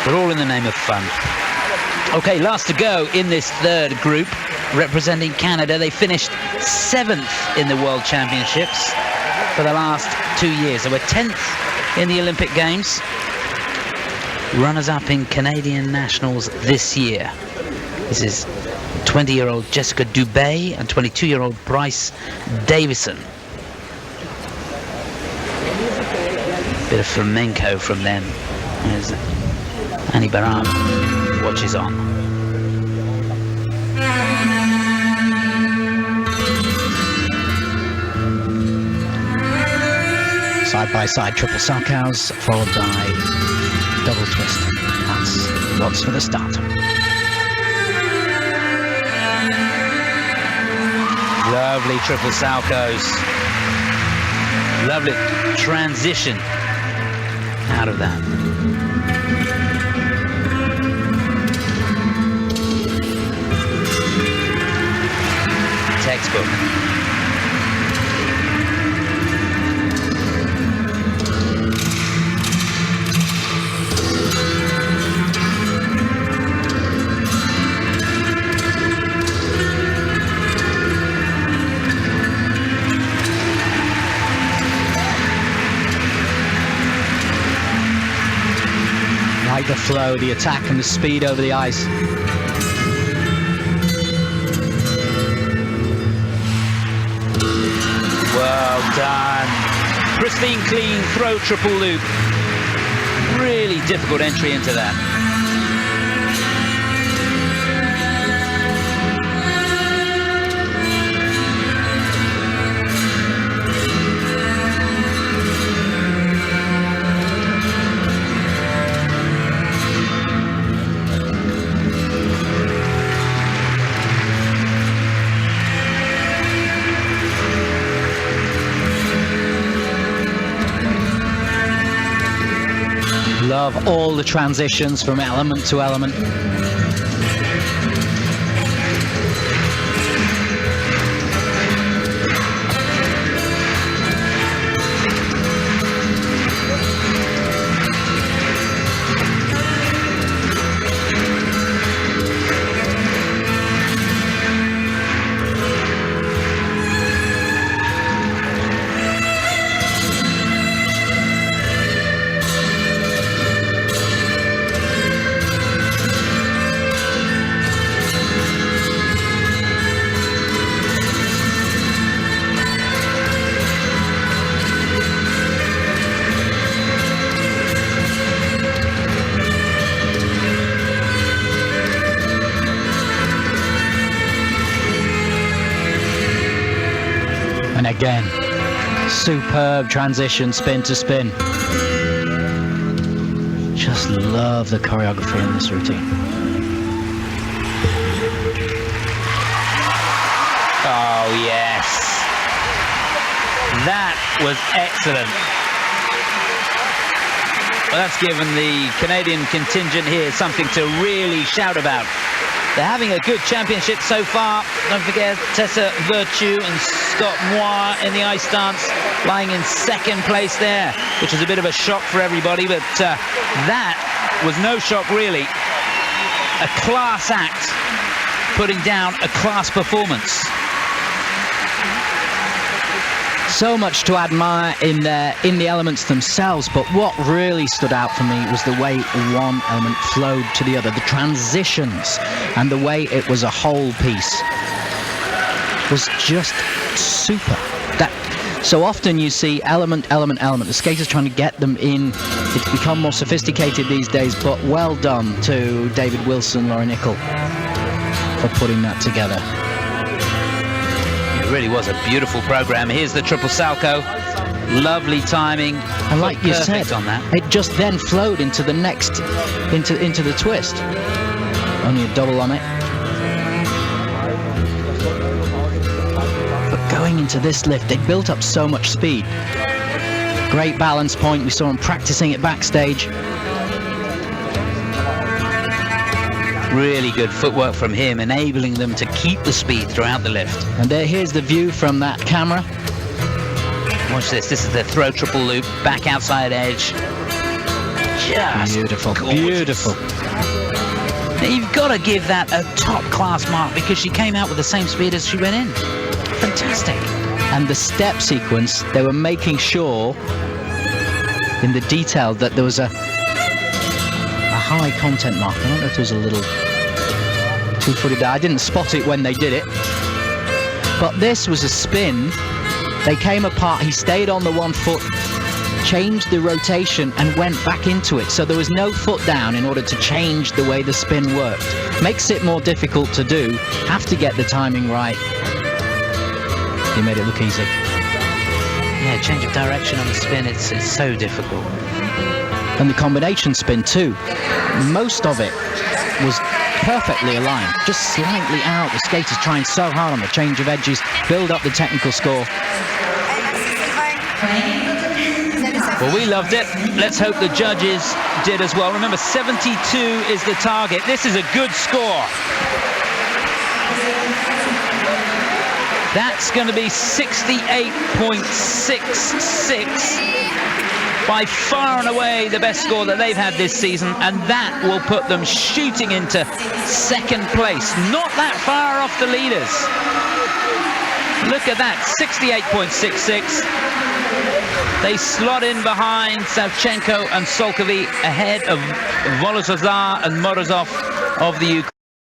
but all in the name of fun. Okay, last to go in this third group, representing Canada. They finished 7th in the World Championships for the last 2 years. They were 10th in the Olympic Games. Runners-up in Canadian Nationals this year. This is 20-year-old Jessica Dube and 22-year-old Bryce Davison. Bit of flamenco from them. There's Annie Baran watches on. Side-by-side triple salchows, followed by double twist. That's what's for the start. Lovely triple salchows. Lovely transition out of that. Textbook. Like the flow, the attack and the speed over the ice. Well done. Pristine, clean throw triple loop. Really difficult entry into that. Love all the transitions from element to element. And again, superb transition, spin to spin. Just love the choreography in this routine. Oh, yes. That was excellent. Well, that's given the Canadian contingent here something to really shout about. They're having a good championship so far. Don't forget Tessa Virtue and Scott Moir in the ice dance, lying in second place there, which is a bit of a shock for everybody, but that was no shock really. A class act putting down a class performance. So much to admire in the elements themselves, but what really stood out for me was the way one element flowed to the other. The transitions and the way it was a whole piece was just super. So often you see element. The skaters trying to get them in. It's become more sophisticated these days, but well done to David Wilson, Laurie Nickel for putting that together. Really was a beautiful program. Here's the triple salcho. Lovely timing. And like you said, on that. It just then flowed into the next, into the twist. Only a double on it. But going into this lift, they built up so much speed. Great balance point. We saw them practicing it backstage. Really good footwork from him, enabling them to keep the speed throughout the lift. And here's the view from that camera. Watch this. This is the throw triple loop, back outside edge. Just Beautiful, gorgeous. beautiful. Now, you've got to give that a top-class mark because she came out with the same speed as she went in. Fantastic. And the step sequence, they were making sure in the detail that there was a high content mark. I don't know if there was a little two-footed there. I didn't spot it when they did it. But this was a spin. They came apart. He stayed on the 1 foot, changed the rotation and went back into it. So there was no foot down in order to change the way the spin worked. Makes it more difficult to do. Have to get the timing right. He made it look easy. Yeah, change of direction on the spin, it's so difficult. And the combination spin too. Most of it was perfectly aligned, just slightly out. The skaters trying so hard on the change of edges, build up the technical score. Well, we loved it. Let's hope the judges did as well. Remember, 72 is the target. This is a good score. That's going to be 68.66. By far and away the best score that they've had this season, and that will put them shooting into second place. Not that far off the leaders. Look at that, 68.66. They slot in behind Savchenko and Solkovi, ahead of Volosazar and Morozov of the Ukraine.